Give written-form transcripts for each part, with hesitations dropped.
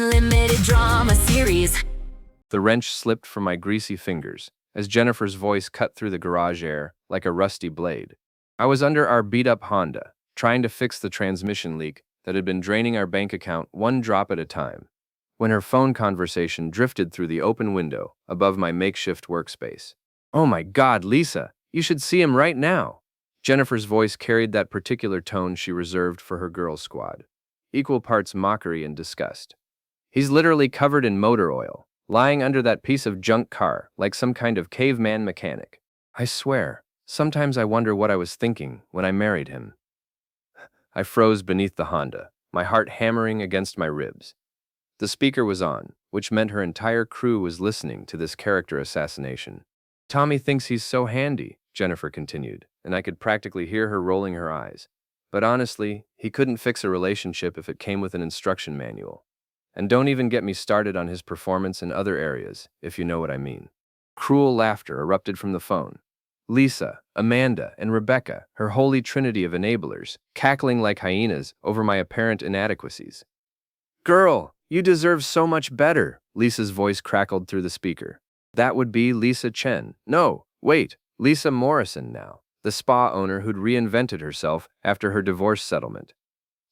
unlimited drama series. The wrench slipped from my greasy fingers as Jennifer's voice cut through the garage air like a rusty blade. I was under our beat-up Honda, trying to fix the transmission leak that had been draining our bank account one drop at a time, when her phone conversation drifted through the open window above my makeshift workspace. "Oh my God, Lisa, you should see him right now." Jennifer's voice carried that particular tone she reserved for her girl squad, equal parts mockery and disgust. "He's literally covered in motor oil, lying under that piece of junk car like some kind of caveman mechanic. I swear, sometimes I wonder what I was thinking when I married him." I froze beneath the Honda, my heart hammering against my ribs. The speaker was on, which meant her entire crew was listening to this character assassination. "Tommy thinks he's so handy," Jennifer continued, and I could practically hear her rolling her eyes. "But honestly, he couldn't fix a relationship if it came with an instruction manual. And don't even get me started on his performance in other areas, if you know what I mean." Cruel laughter erupted from the phone. Lisa, Amanda, and Rebecca, her holy trinity of enablers, cackling like hyenas over my apparent inadequacies. "Girl, you deserve so much better," Lisa's voice crackled through the speaker. That would be Lisa Chen. No, wait, Lisa Morrison now, the spa owner who'd reinvented herself after her divorce settlement.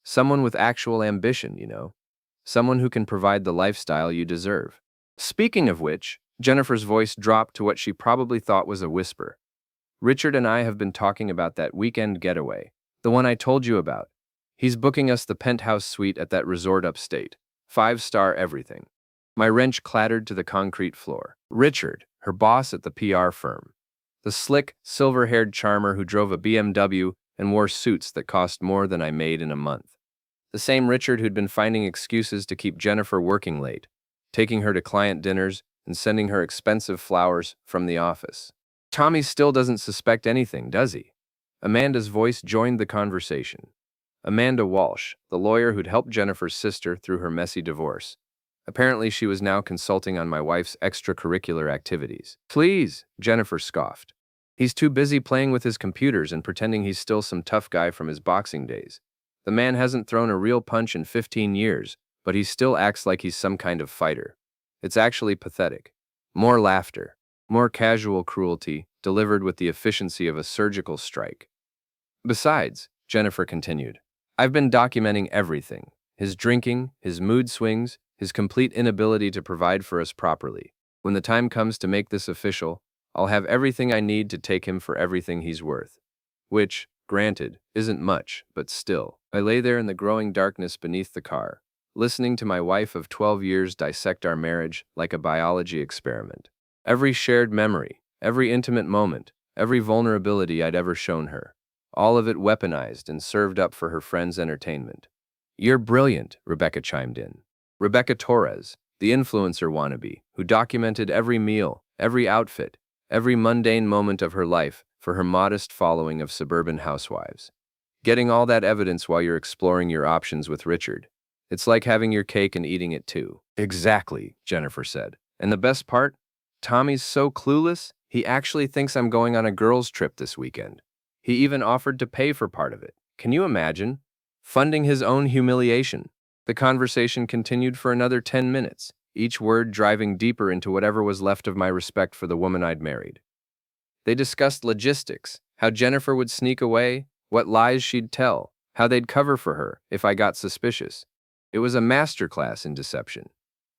Someone with actual ambition, you know. Someone who can provide the lifestyle you deserve. Speaking of which, Jennifer's voice dropped to what she probably thought was a whisper. "Richard and I have been talking about that weekend getaway, the one I told you about. He's booking us the penthouse suite at that resort upstate. 5-star everything." My wrench clattered to the concrete floor. Richard, her boss at the PR firm. The slick, silver-haired charmer who drove a BMW and wore suits that cost more than I made in a month. The same Richard who'd been finding excuses to keep Jennifer working late, taking her to client dinners and sending her expensive flowers from the office. "Tommy still doesn't suspect anything, does he?" Amanda's voice joined the conversation. Amanda Walsh, the lawyer who'd helped Jennifer's sister through her messy divorce. Apparently she was now consulting on my wife's extracurricular activities. "Please," Jennifer scoffed. "He's too busy playing with his computers and pretending he's still some tough guy from his boxing days. The man hasn't thrown a real punch in 15 years, but he still acts like he's some kind of fighter. It's actually pathetic." More laughter, more casual cruelty, delivered with the efficiency of a surgical strike. "Besides," Jennifer continued, "I've been documenting everything. His drinking, his mood swings, his complete inability to provide for us properly. When the time comes to make this official, I'll have everything I need to take him for everything he's worth." Which, granted, isn't much, but still. I lay there in the growing darkness beneath the car, listening to my wife of 12 years dissect our marriage like a biology experiment. Every shared memory, every intimate moment, every vulnerability I'd ever shown her, all of it weaponized and served up for her friends' entertainment. "You're brilliant," Rebecca chimed in. Rebecca Torres, the influencer wannabe, who documented every meal, every outfit, every mundane moment of her life for her modest following of suburban housewives. Getting all that evidence while you're exploring your options with Richard. It's like having your cake and eating it too. "Exactly," Jennifer said. "And the best part? Tommy's so clueless, he actually thinks I'm going on a girls' trip this weekend. He even offered to pay for part of it. Can you imagine? Funding his own humiliation." The conversation continued for another 10 minutes, each word driving deeper into whatever was left of my respect for the woman I'd married. They discussed logistics, how Jennifer would sneak away, what lies she'd tell, how they'd cover for her if I got suspicious. It was a masterclass in deception,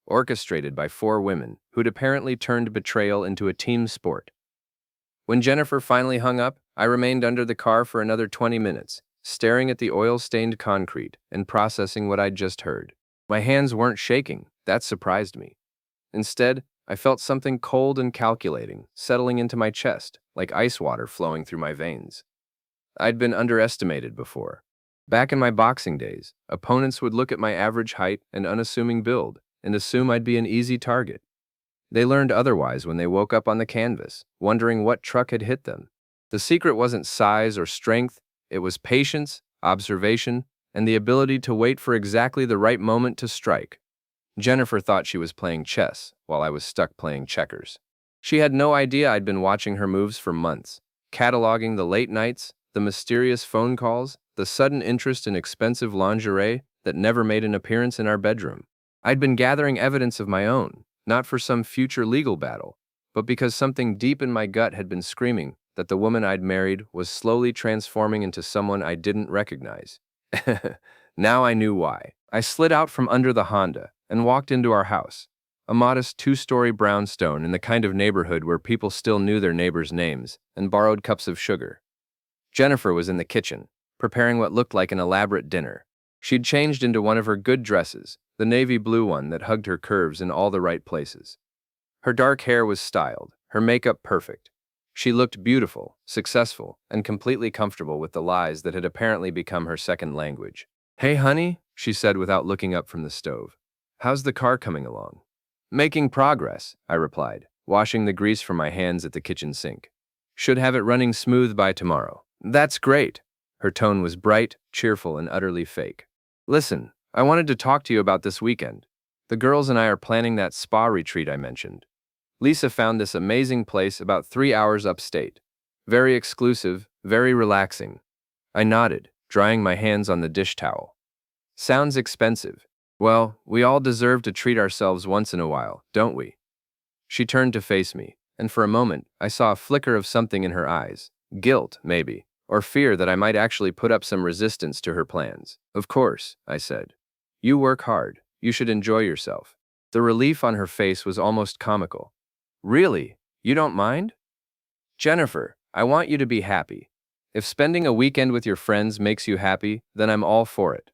orchestrated by 4 women who'd apparently turned betrayal into a team sport. When Jennifer finally hung up, I remained under the car for another 20 minutes, staring at the oil-stained concrete and processing what I'd just heard. My hands weren't shaking. That surprised me. Instead, I felt something cold and calculating settling into my chest, like ice water flowing through my veins. I'd been underestimated before. Back in my boxing days, opponents would look at my average height and unassuming build and assume I'd be an easy target. They learned otherwise when they woke up on the canvas, wondering what truck had hit them. The secret wasn't size or strength, it was patience, observation, and the ability to wait for exactly the right moment to strike. Jennifer thought she was playing chess, while I was stuck playing checkers. She had no idea I'd been watching her moves for months, cataloging the late nights, the mysterious phone calls, the sudden interest in expensive lingerie that never made an appearance in our bedroom. I'd been gathering evidence of my own, not for some future legal battle, but because something deep in my gut had been screaming that the woman I'd married was slowly transforming into someone I didn't recognize. Now I knew why. I slid out from under the Honda and walked into our house, a modest two-story brownstone in the kind of neighborhood where people still knew their neighbors' names and borrowed cups of sugar. Jennifer was in the kitchen, preparing what looked like an elaborate dinner. She'd changed into one of her good dresses, the navy blue one that hugged her curves in all the right places. Her dark hair was styled, her makeup perfect. She looked beautiful, successful, and completely comfortable with the lies that had apparently become her second language. "Hey, honey," she said without looking up from the stove. "How's the car coming along?" "Making progress," I replied, washing the grease from my hands at the kitchen sink. "Should have it running smooth by tomorrow." "That's great." Her tone was bright, cheerful, and utterly fake. "Listen, I wanted to talk to you about this weekend. The girls and I are planning that spa retreat I mentioned. Lisa found this amazing place about 3 hours upstate. Very exclusive, very relaxing." I nodded, drying my hands on the dish towel. "Sounds expensive. Well, we all deserve to treat ourselves once in a while, don't we?" She turned to face me, and for a moment, I saw a flicker of something in her eyes. Guilt, maybe, or fear that I might actually put up some resistance to her plans. "Of course," I said. "You work hard. You should enjoy yourself." The relief on her face was almost comical. "Really? You don't mind?" "Jennifer, I want you to be happy. If spending a weekend with your friends makes you happy, then I'm all for it."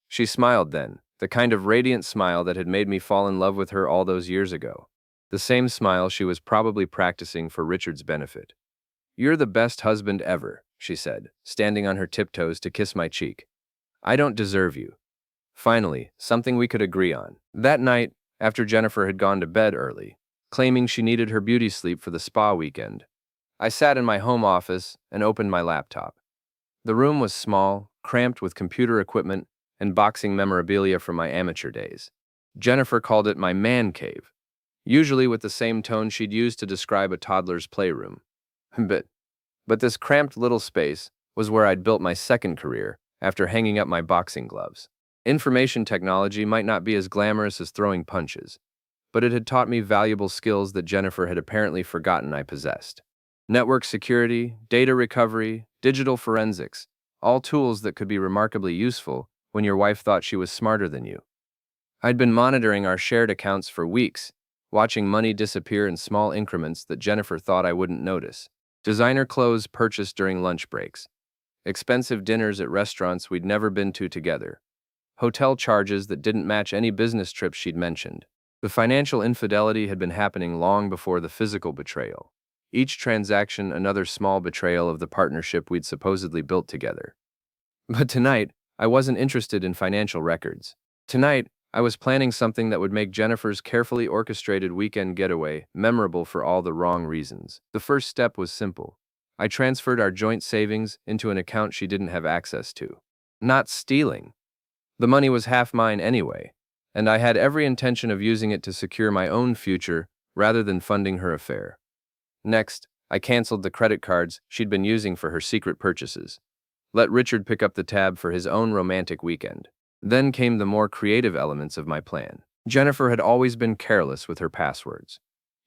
She smiled then, the kind of radiant smile that had made me fall in love with her all those years ago. The same smile she was probably practicing for Richard's benefit. "You're the best husband ever," she said, standing on her tiptoes to kiss my cheek. "I don't deserve you." Finally, something we could agree on. That night, after Jennifer had gone to bed early, claiming she needed her beauty sleep for the spa weekend, I sat in my home office and opened my laptop. The room was small, cramped with computer equipment and boxing memorabilia from my amateur days. Jennifer called it my man cave, usually with the same tone she'd used to describe a toddler's playroom. But this cramped little space was where I'd built my second career after hanging up my boxing gloves. Information technology might not be as glamorous as throwing punches, but it had taught me valuable skills that Jennifer had apparently forgotten I possessed. Network security, data recovery, digital forensics, all tools that could be remarkably useful when your wife thought she was smarter than you. I'd been monitoring our shared accounts for weeks, watching money disappear in small increments that Jennifer thought I wouldn't notice. Designer clothes purchased during lunch breaks, expensive dinners at restaurants we'd never been to together, hotel charges that didn't match any business trips she'd mentioned. The financial infidelity had been happening long before the physical betrayal. Each transaction another small betrayal of the partnership we'd supposedly built together. But tonight, I wasn't interested in financial records. Tonight, I was planning something that would make Jennifer's carefully orchestrated weekend getaway memorable for all the wrong reasons. The first step was simple. I transferred our joint savings into an account she didn't have access to. Not stealing. The money was half mine anyway, and I had every intention of using it to secure my own future rather than funding her affair. Next, I canceled the credit cards she'd been using for her secret purchases. Let Richard pick up the tab for his own romantic weekend. Then came the more creative elements of my plan. Jennifer had always been careless with her passwords,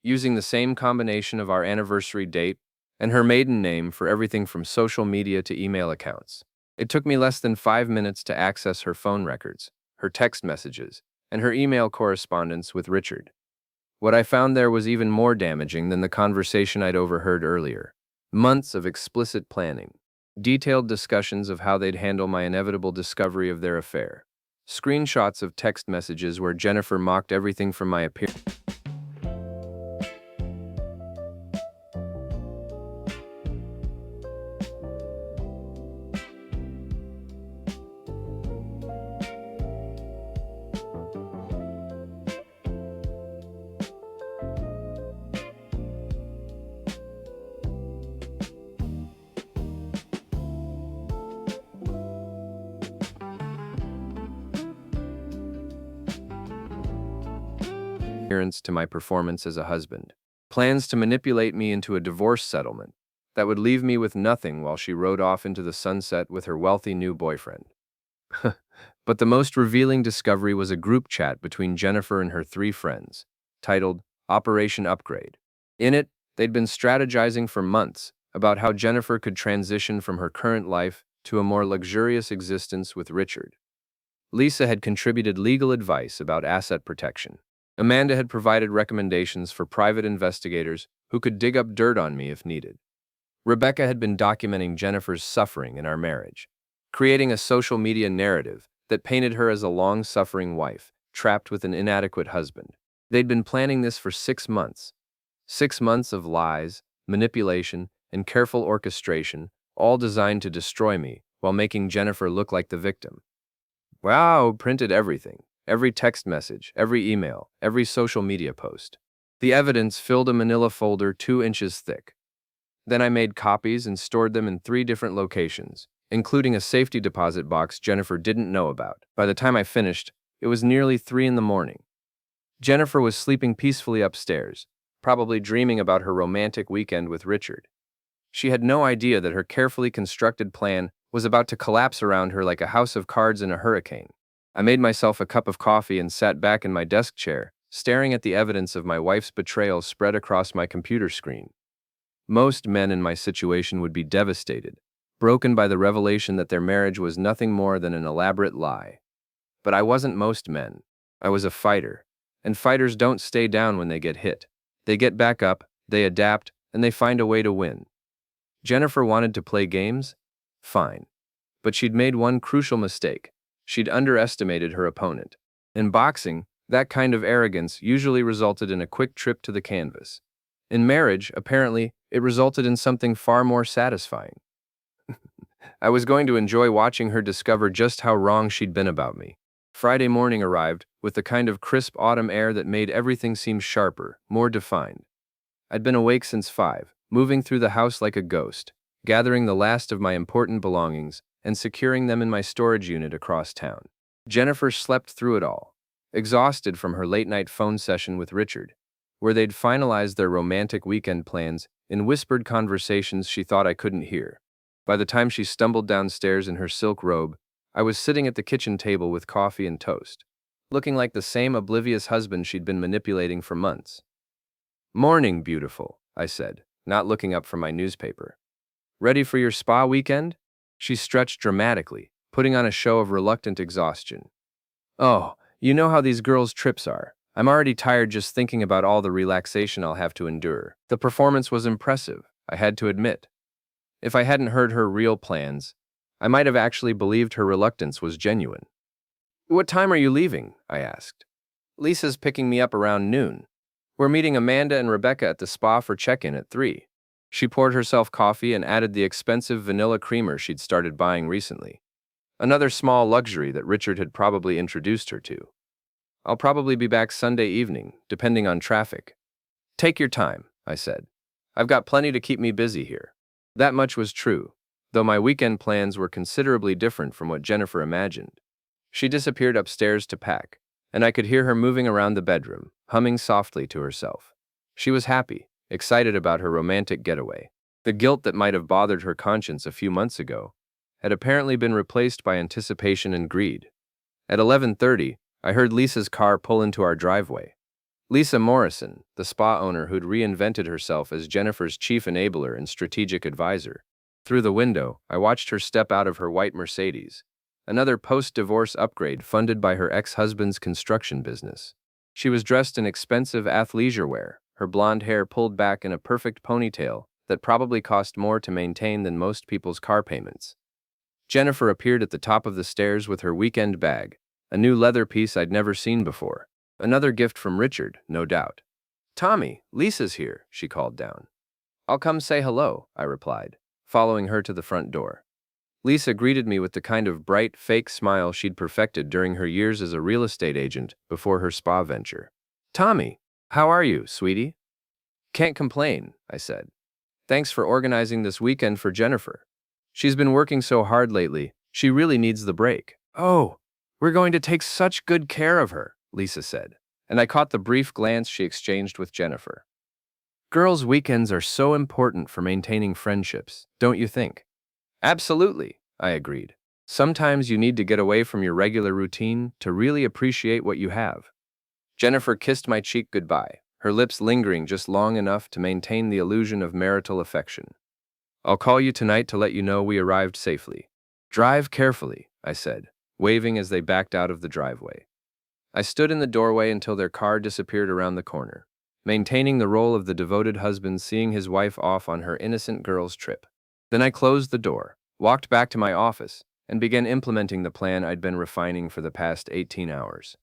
using the same combination of our anniversary date and her maiden name for everything from social media to email accounts. It took me less than 5 minutes to access her phone records, her text messages, and her email correspondence with Richard. What I found there was even more damaging than the conversation I'd overheard earlier. Months of explicit planning. Detailed discussions of how they'd handle my inevitable discovery of their affair. Screenshots of text messages where Jennifer mocked everything from my appearance. To my performance as a husband. Plans to manipulate me into a divorce settlement that would leave me with nothing while she rode off into the sunset with her wealthy new boyfriend. But the most revealing discovery was a group chat between Jennifer and her three friends, titled Operation Upgrade. In it, they'd been strategizing for months about how Jennifer could transition from her current life to a more luxurious existence with Richard. Lisa had contributed legal advice about asset protection. Amanda had provided recommendations for private investigators who could dig up dirt on me if needed. Rebecca had been documenting Jennifer's suffering in our marriage, creating a social media narrative that painted her as a long-suffering wife, trapped with an inadequate husband. They'd been planning this for 6 months. 6 months of lies, manipulation, and careful orchestration, all designed to destroy me while making Jennifer look like the victim. Wow, printed everything. Every text message, every email, every social media post. The evidence filled a manila folder 2 inches thick. Then I made copies and stored them in 3 different locations, including a safety deposit box Jennifer didn't know about. By the time I finished, it was nearly 3 in the morning. Jennifer was sleeping peacefully upstairs, probably dreaming about her romantic weekend with Richard. She had no idea that her carefully constructed plan was about to collapse around her like a house of cards in a hurricane. I made myself a cup of coffee and sat back in my desk chair, staring at the evidence of my wife's betrayal spread across my computer screen. Most men in my situation would be devastated, broken by the revelation that their marriage was nothing more than an elaborate lie. But I wasn't most men. I was a fighter, and fighters don't stay down when they get hit. They get back up, they adapt, and they find a way to win. Jennifer wanted to play games? Fine. But she'd made one crucial mistake. She'd underestimated her opponent. In boxing, that kind of arrogance usually resulted in a quick trip to the canvas. In marriage, apparently, it resulted in something far more satisfying. I was going to enjoy watching her discover just how wrong she'd been about me. Friday morning arrived, with the kind of crisp autumn air that made everything seem sharper, more defined. I'd been awake since 5, moving through the house like a ghost, gathering the last of my important belongings and securing them in my storage unit across town. Jennifer slept through it all, exhausted from her late-night phone session with Richard, where they'd finalized their romantic weekend plans in whispered conversations she thought I couldn't hear. By the time she stumbled downstairs in her silk robe, I was sitting at the kitchen table with coffee and toast, looking like the same oblivious husband she'd been manipulating for months. "Morning, beautiful," I said, not looking up from my newspaper. "Ready for your spa weekend?" She stretched dramatically, putting on a show of reluctant exhaustion. "Oh, you know how these girls' trips are. I'm already tired just thinking about all the relaxation I'll have to endure." The performance was impressive, I had to admit. If I hadn't heard her real plans, I might have actually believed her reluctance was genuine. "What time are you leaving?" I asked. "Lisa's picking me up around noon. We're meeting Amanda and Rebecca at the spa for check-in at 3. She poured herself coffee and added the expensive vanilla creamer she'd started buying recently. Another small luxury that Richard had probably introduced her to. "I'll probably be back Sunday evening, depending on traffic." "Take your time," I said. "I've got plenty to keep me busy here." That much was true, though my weekend plans were considerably different from what Jennifer imagined. She disappeared upstairs to pack, and I could hear her moving around the bedroom, humming softly to herself. She was happy, excited about her romantic getaway. The guilt that might have bothered her conscience a few months ago had apparently been replaced by anticipation and greed. At 11:30, I heard Lisa's car pull into our driveway. Lisa Morrison, the spa owner who'd reinvented herself as Jennifer's chief enabler and strategic advisor. Through the window, I watched her step out of her white Mercedes, another post-divorce upgrade funded by her ex-husband's construction business. She was dressed in expensive athleisure wear, her blonde hair pulled back in a perfect ponytail that probably cost more to maintain than most people's car payments. Jennifer appeared at the top of the stairs with her weekend bag, a new leather piece I'd never seen before. Another gift from Richard, no doubt. "Tommy, Lisa's here," she called down. "I'll come say hello," I replied, following her to the front door. Lisa greeted me with the kind of bright, fake smile she'd perfected during her years as a real estate agent before her spa venture. "Tommy, how are you, sweetie?" "Can't complain," I said. "Thanks for organizing this weekend for Jennifer. She's been working so hard lately, she really needs the break." "Oh, we're going to take such good care of her," Lisa said, and I caught the brief glance she exchanged with Jennifer. Girls' weekends are so important for maintaining friendships, don't you think? "Absolutely," I agreed. Sometimes you need to get away from your regular routine to really appreciate what you have. Jennifer kissed my cheek goodbye, her lips lingering just long enough to maintain the illusion of marital affection. I'll call you tonight to let you know we arrived safely. Drive carefully, I said, waving as they backed out of the driveway. I stood in the doorway until their car disappeared around the corner, maintaining the role of the devoted husband seeing his wife off on her innocent girl's trip. Then I closed the door, walked back to my office, and began implementing the plan I'd been refining for the past 18 hours.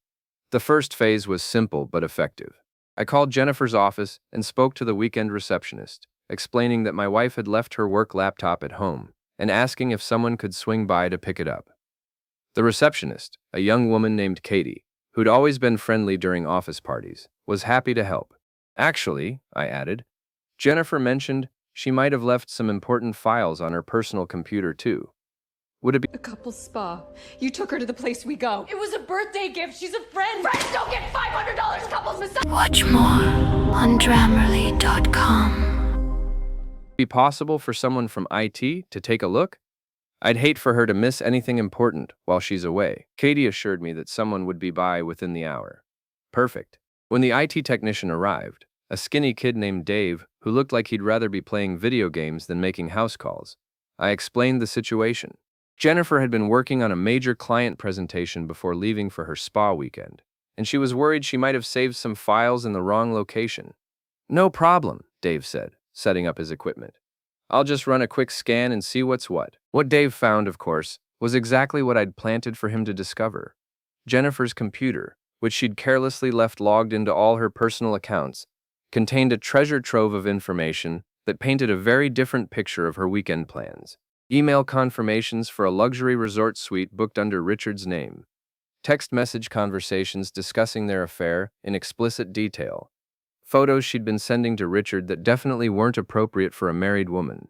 The first phase was simple but effective. I called Jennifer's office and spoke to the weekend receptionist, explaining that my wife had left her work laptop at home and asking if someone could swing by to pick it up. The receptionist, a young woman named Katie, who'd always been friendly during office parties, was happy to help. Actually, I added, Jennifer mentioned she might have left some important files on her personal computer too. Would it be A couple spa. You took her to the place we go. It was a birthday gift. She's a friend. Friends don't get $500 couples massage. Watch more on Grammarly.com. possible for someone from IT to take a look? I'd hate for her to miss anything important while she's away. Katie assured me that someone would be by within the hour. Perfect. When the IT technician arrived, a skinny kid named Dave, who looked like he'd rather be playing video games than making house calls, I explained the situation. Jennifer had been working on a major client presentation before leaving for her spa weekend, and she was worried she might have saved some files in the wrong location. No problem, Dave said, setting up his equipment. I'll just run a quick scan and see what's what. What Dave found, of course, was exactly what I'd planted for him to discover. Jennifer's computer, which she'd carelessly left logged into all her personal accounts, contained a treasure trove of information that painted a very different picture of her weekend plans. Email confirmations for a luxury resort suite booked under Richard's name. Text message conversations discussing their affair in explicit detail. Photos she'd been sending to Richard that definitely weren't appropriate for a married woman.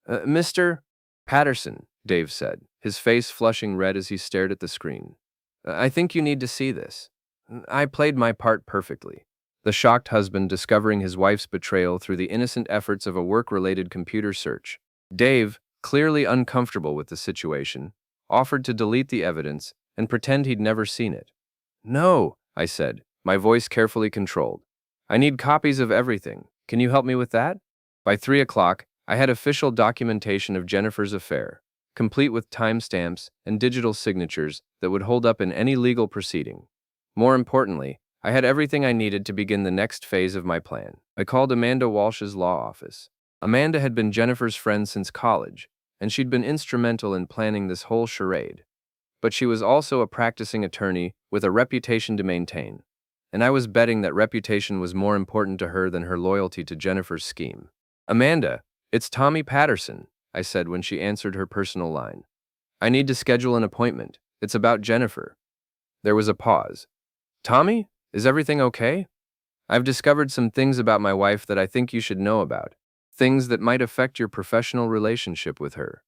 Mr. Patterson, Dave said, his face flushing red as he stared at the screen. I think you need to see this. I played my part perfectly. The shocked husband discovering his wife's betrayal through the innocent efforts of a work-related computer search. Dave, clearly uncomfortable with the situation, offered to delete the evidence and pretend he'd never seen it. No, I said, my voice carefully controlled. I need copies of everything. Can you help me with that? By 3 o'clock, I had official documentation of Jennifer's affair, complete with timestamps and digital signatures that would hold up in any legal proceeding. More importantly, I had everything I needed to begin the next phase of my plan. I called Amanda Walsh's law office. Amanda had been Jennifer's friend since college, and she'd been instrumental in planning this whole charade. But she was also a practicing attorney with a reputation to maintain, and I was betting that reputation was more important to her than her loyalty to Jennifer's scheme. Amanda, it's Tommy Patterson, I said when she answered her personal line. I need to schedule an appointment. It's about Jennifer. There was a pause. Tommy, is everything okay? I've discovered some things about my wife that I think you should know about. Things that might affect your professional relationship with her.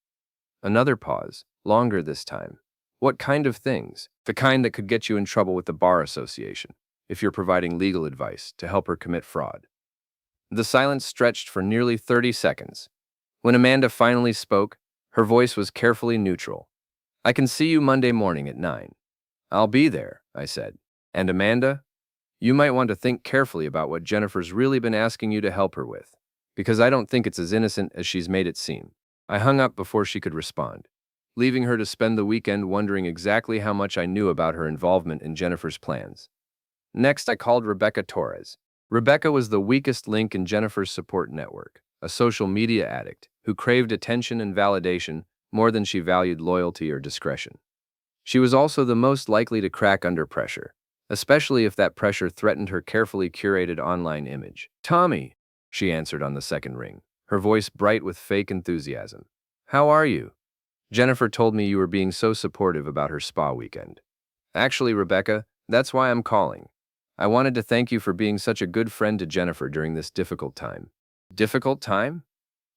Another pause, longer this time. What kind of things? The kind that could get you in trouble with the Bar Association, if you're providing legal advice to help her commit fraud. The silence stretched for nearly 30 seconds. When Amanda finally spoke, her voice was carefully neutral. I can see you Monday morning at 9. I'll be there, I said. And Amanda, you might want to think carefully about what Jennifer's really been asking you to help her with, because I don't think it's as innocent as she's made it seem. I hung up before she could respond, leaving her to spend the weekend wondering exactly how much I knew about her involvement in Jennifer's plans. Next, I called Rebecca Torres. Rebecca was the weakest link in Jennifer's support network, a social media addict who craved attention and validation more than she valued loyalty or discretion. She was also the most likely to crack under pressure, especially if that pressure threatened her carefully curated online image. Tommy, she answered on the second ring, her voice bright with fake enthusiasm. How are you? Jennifer told me you were being so supportive about her spa weekend. Actually, Rebecca, that's why I'm calling. I wanted to thank you for being such a good friend to Jennifer during this difficult time. Difficult time?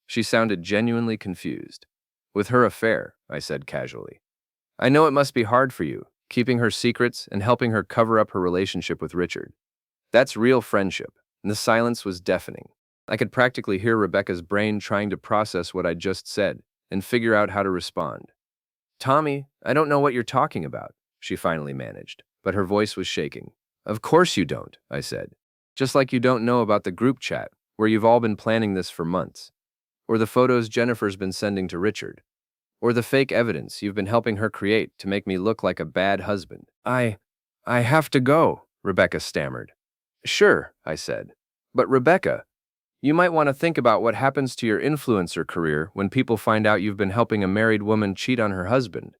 She sounded genuinely confused. With her affair, I said casually. I know it must be hard for you, keeping her secrets and helping her cover up her relationship with Richard. That's real friendship, and the silence was deafening. I could practically hear Rebecca's brain trying to process what I'd just said and figure out how to respond. Tommy, I don't know what you're talking about, she finally managed, but her voice was shaking. Of course you don't, I said. Just like you don't know about the group chat, where you've all been planning this for months. Or the photos Jennifer's been sending to Richard. Or the fake evidence you've been helping her create to make me look like a bad husband. I have to go, Rebecca stammered. Sure, I said. But Rebecca, you might want to think about what happens to your influencer career when people find out you've been helping a married woman cheat on her husband.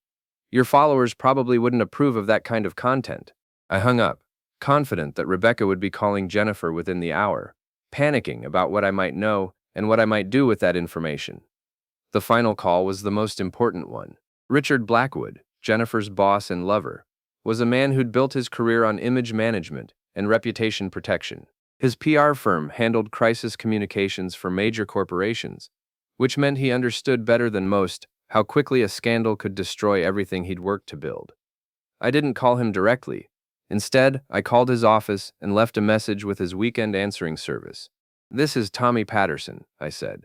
Your followers probably wouldn't approve of that kind of content. I hung up, confident that Rebecca would be calling Jennifer within the hour, panicking about what I might know and what I might do with that information. The final call was the most important one. Richard Blackwood, Jennifer's boss and lover, was a man who'd built his career on image management and reputation protection. His PR firm handled crisis communications for major corporations, which meant he understood better than most how quickly a scandal could destroy everything he'd worked to build. I didn't call him directly. Instead, I called his office and left a message with his weekend answering service. This is Tommy Patterson, I said.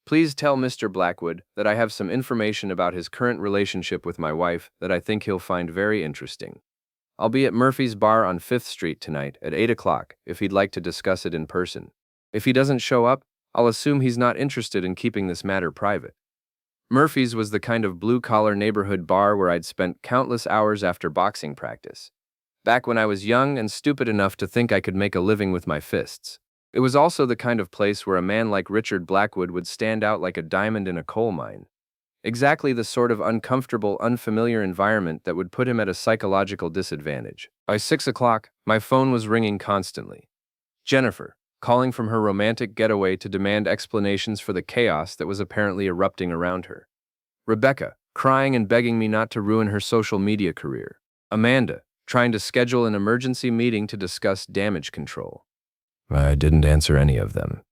Please tell Mr. Blackwood that I have some information about his current relationship with my wife that I think he'll find very interesting. I'll be at Murphy's Bar on 5th Street tonight at 8 o'clock if he'd like to discuss it in person. If he doesn't show up, I'll assume he's not interested in keeping this matter private. Murphy's was the kind of blue-collar neighborhood bar where I'd spent countless hours after boxing practice, back when I was young and stupid enough to think I could make a living with my fists. It was also the kind of place where a man like Richard Blackwood would stand out like a diamond in a coal mine. Exactly the sort of uncomfortable, unfamiliar environment that would put him at a psychological disadvantage. By 6 o'clock, my phone was ringing constantly. Jennifer, calling from her romantic getaway to demand explanations for the chaos that was apparently erupting around her. Rebecca, crying and begging me not to ruin her social media career. Amanda, trying to schedule an emergency meeting to discuss damage control. I didn't answer any of them.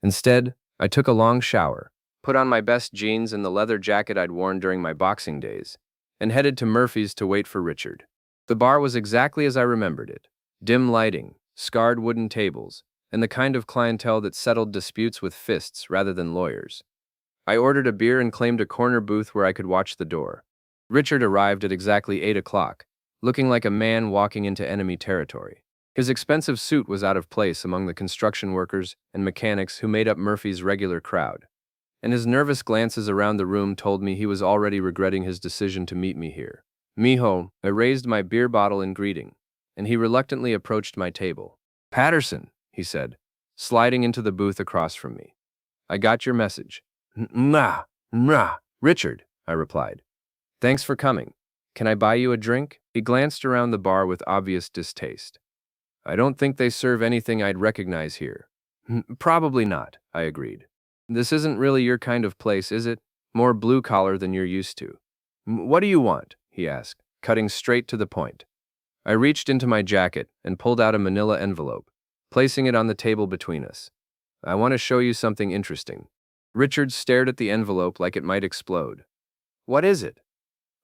Instead, I took a long shower, put on my best jeans and the leather jacket I'd worn during my boxing days, and headed to Murphy's to wait for Richard. The bar was exactly as I remembered it. Dim lighting, scarred wooden tables, and the kind of clientele that settled disputes with fists rather than lawyers. I ordered a beer and claimed a corner booth where I could watch the door. Richard arrived at exactly 8 o'clock, looking like a man walking into enemy territory. His expensive suit was out of place among the construction workers and mechanics who made up Murphy's regular crowd, and his nervous glances around the room told me he was already regretting his decision to meet me here. Mijo, I raised my beer bottle in greeting, and he reluctantly approached my table. Patterson, he said, sliding into the booth across from me. I got your message. Nah. Richard, I replied. Thanks for coming. Can I buy you a drink? He glanced around the bar with obvious distaste. I don't think they serve anything I'd recognize here. Probably not, I agreed. This isn't really your kind of place, is it? More blue-collar than you're used to. What do you want? He asked, cutting straight to the point. I reached into my jacket and pulled out a manila envelope, placing it on the table between us. I want to show you something interesting. Richard stared at the envelope like it might explode. What is it?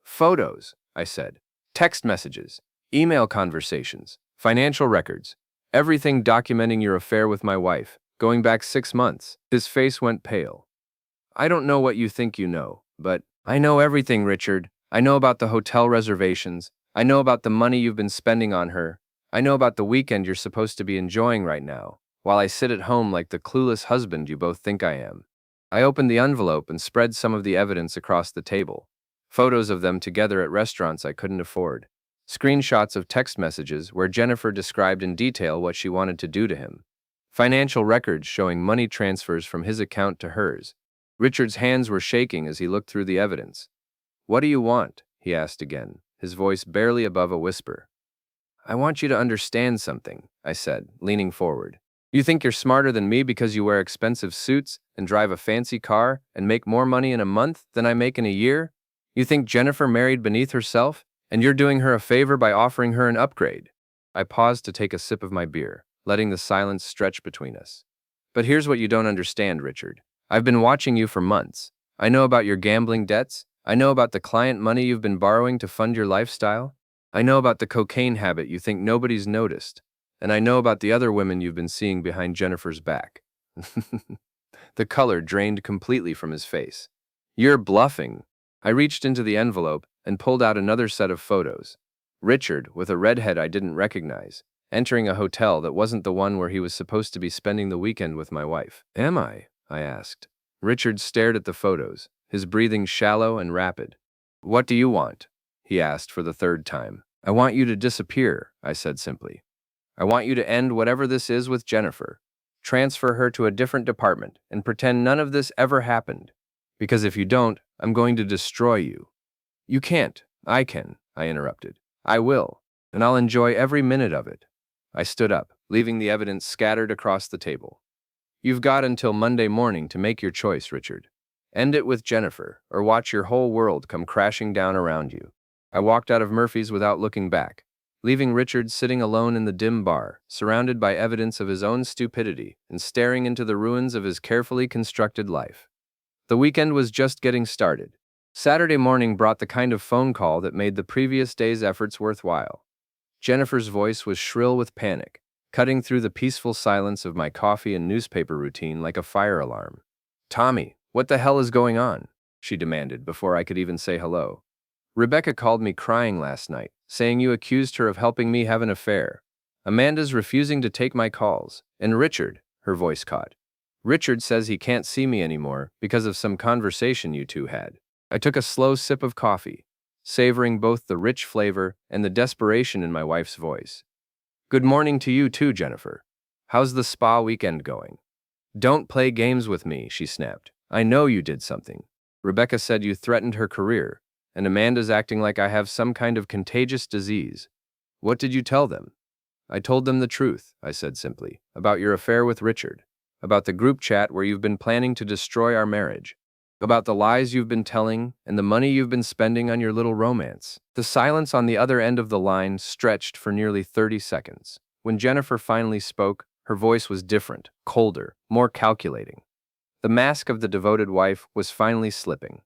Photos, I said. Text messages, email conversations, financial records, everything documenting your affair with my wife, going back 6 months. His face went pale. I don't know what you think you know, but I know everything, Richard. I know about the hotel reservations. I know about the money you've been spending on her. I know about the weekend you're supposed to be enjoying right now, while I sit at home like the clueless husband you both think I am. I opened the envelope and spread some of the evidence across the table. Photos of them together at restaurants I couldn't afford. Screenshots of text messages where Jennifer described in detail what she wanted to do to him. Financial records showing money transfers from his account to hers. Richard's hands were shaking as he looked through the evidence. What do you want? He asked again, his voice barely above a whisper. I want you to understand something, I said, leaning forward. You think you're smarter than me because you wear expensive suits and drive a fancy car and make more money in a month than I make in a year? You think Jennifer married beneath herself, and you're doing her a favor by offering her an upgrade? I paused to take a sip of my beer, letting the silence stretch between us. But here's what you don't understand, Richard. I've been watching you for months. I know about your gambling debts. I know about the client money you've been borrowing to fund your lifestyle. I know about the cocaine habit you think nobody's noticed. And I know about the other women you've been seeing behind Jennifer's back. The color drained completely from his face. You're bluffing. I reached into the envelope and pulled out another set of photos. Richard, with a redhead I didn't recognize, entering a hotel that wasn't the one where he was supposed to be spending the weekend with my wife. Am I? I asked. Richard stared at the photos, his breathing shallow and rapid. What do you want? He asked for the third time. I want you to disappear, I said simply. I want you to end whatever this is with Jennifer. Transfer her to a different department and pretend none of this ever happened. Because if you don't, I'm going to destroy you. You can't. I can, I interrupted. I will, and I'll enjoy every minute of it. I stood up, leaving the evidence scattered across the table. You've got until Monday morning to make your choice, Richard. End it with Jennifer, or watch your whole world come crashing down around you. I walked out of Murphy's without looking back, leaving Richard sitting alone in the dim bar, surrounded by evidence of his own stupidity and staring into the ruins of his carefully constructed life. The weekend was just getting started. Saturday morning brought the kind of phone call that made the previous day's efforts worthwhile. Jennifer's voice was shrill with panic, cutting through the peaceful silence of my coffee and newspaper routine like a fire alarm. Tommy, what the hell is going on? She demanded before I could even say hello. Rebecca called me crying last night, saying you accused her of helping me have an affair. Amanda's refusing to take my calls, and Richard, her voice caught. Richard says he can't see me anymore because of some conversation you two had. I took a slow sip of coffee, savoring both the rich flavor and the desperation in my wife's voice. Good morning to you too, Jennifer. How's the spa weekend going? Don't play games with me, she snapped. I know you did something. Rebecca said you threatened her career, and Amanda's acting like I have some kind of contagious disease. What did you tell them? I told them the truth, I said simply, about your affair with Richard, about the group chat where you've been planning to destroy our marriage, about the lies you've been telling and the money you've been spending on your little romance. The silence on the other end of the line stretched for nearly 30 seconds. When Jennifer finally spoke, her voice was different, colder, more calculating. The mask of the devoted wife was finally slipping.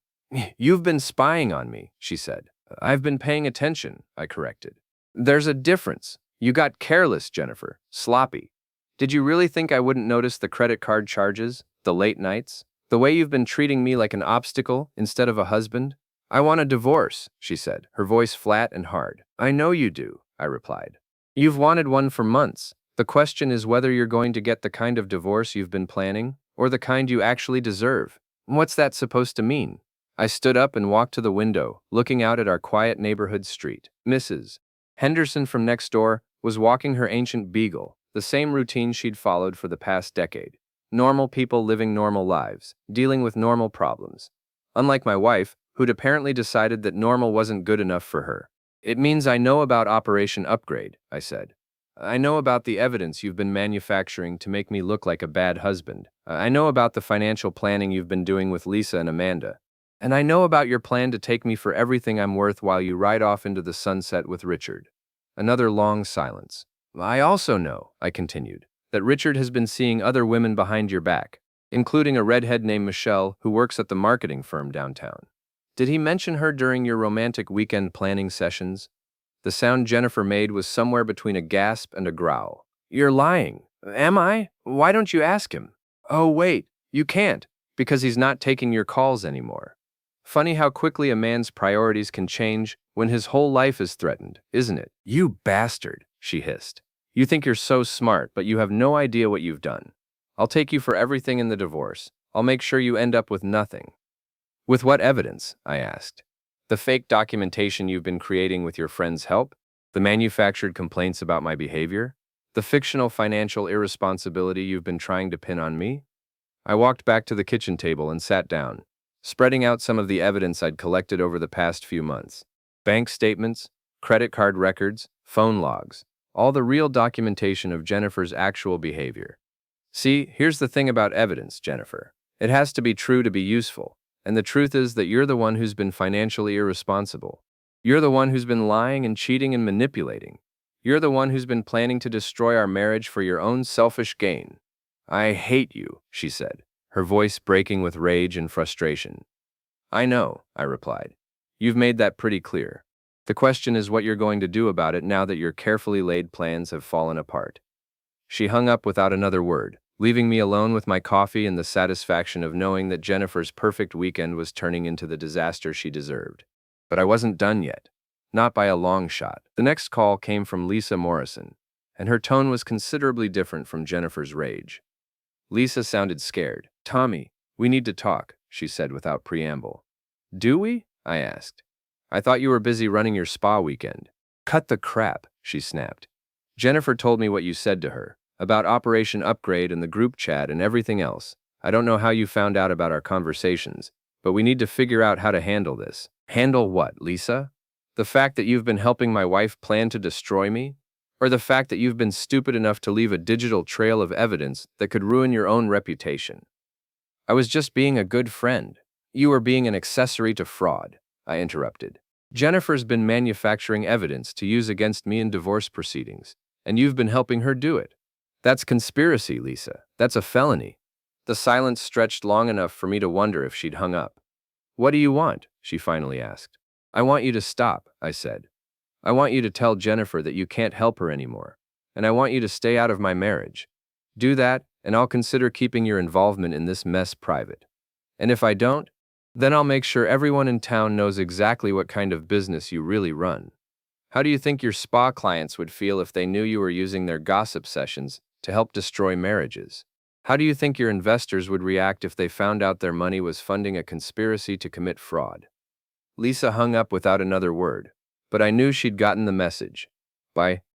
You've been spying on me, she said. I've been paying attention, I corrected. There's a difference. You got careless, Jennifer, sloppy. Did you really think I wouldn't notice the credit card charges, the late nights, the way you've been treating me like an obstacle instead of a husband? I want a divorce, she said, her voice flat and hard. I know you do, I replied. You've wanted one for months. The question is whether you're going to get the kind of divorce you've been planning, or the kind you actually deserve. What's that supposed to mean? I stood up and walked to the window, looking out at our quiet neighborhood street. Mrs. Henderson from next door was walking her ancient beagle, the same routine she'd followed for the past decade. Normal people living normal lives, dealing with normal problems. Unlike my wife, who'd apparently decided that normal wasn't good enough for her. It means I know about Operation Upgrade, I said. I know about the evidence you've been manufacturing to make me look like a bad husband. I know about the financial planning you've been doing with Lisa and Amanda. And I know about your plan to take me for everything I'm worth while you ride off into the sunset with Richard. Another long silence. I also know, I continued, that Richard has been seeing other women behind your back, including a redhead named Michelle who works at the marketing firm downtown. Did he mention her during your romantic weekend planning sessions? The sound Jennifer made was somewhere between a gasp and a growl. You're lying. Am I? Why don't you ask him? Oh, wait, you can't, because he's not taking your calls anymore. Funny how quickly a man's priorities can change when his whole life is threatened, isn't it? You bastard, she hissed. You think you're so smart, but you have no idea what you've done. I'll take you for everything in the divorce. I'll make sure you end up with nothing. With what evidence? I asked. The fake documentation you've been creating with your friend's help? The manufactured complaints about my behavior? The fictional financial irresponsibility you've been trying to pin on me? I walked back to the kitchen table and sat down, spreading out some of the evidence I'd collected over the past few months. Bank statements, credit card records, phone logs, all the real documentation of Jennifer's actual behavior. See, here's the thing about evidence, Jennifer. It has to be true to be useful. And the truth is that you're the one who's been financially irresponsible. You're the one who's been lying and cheating and manipulating. You're the one who's been planning to destroy our marriage for your own selfish gain. I hate you, she said, her voice breaking with rage and frustration. I know, I replied. You've made that pretty clear. The question is what you're going to do about it now that your carefully laid plans have fallen apart. She hung up without another word, leaving me alone with my coffee and the satisfaction of knowing that Jennifer's perfect weekend was turning into the disaster she deserved. But I wasn't done yet. Not by a long shot. The next call came from Lisa Morrison, and her tone was considerably different from Jennifer's rage. Lisa sounded scared. "Tommy, we need to talk," she said without preamble. "Do we?" I asked. "I thought you were busy running your spa weekend." "Cut the crap," she snapped. "Jennifer told me what you said to her, about Operation Upgrade and the group chat and everything else. I don't know how you found out about our conversations, but we need to figure out how to handle this." "Handle what, Lisa? The fact that you've been helping my wife plan to destroy me? Or the fact that you've been stupid enough to leave a digital trail of evidence that could ruin your own reputation?" "I was just being a good friend." "You were being an accessory to fraud," I interrupted. "Jennifer's been manufacturing evidence to use against me in divorce proceedings, and you've been helping her do it. That's conspiracy, Lisa. That's a felony." The silence stretched long enough for me to wonder if she'd hung up. "What do you want?" she finally asked. "I want you to stop," I said. "I want you to tell Jennifer that you can't help her anymore, and I want you to stay out of my marriage. Do that, and I'll consider keeping your involvement in this mess private. And if I don't, then I'll make sure everyone in town knows exactly what kind of business you really run. How do you think your spa clients would feel if they knew you were using their gossip sessions to help destroy marriages? How do you think your investors would react if they found out their money was funding a conspiracy to commit fraud?" Lisa hung up without another word, but I knew she'd gotten the message. By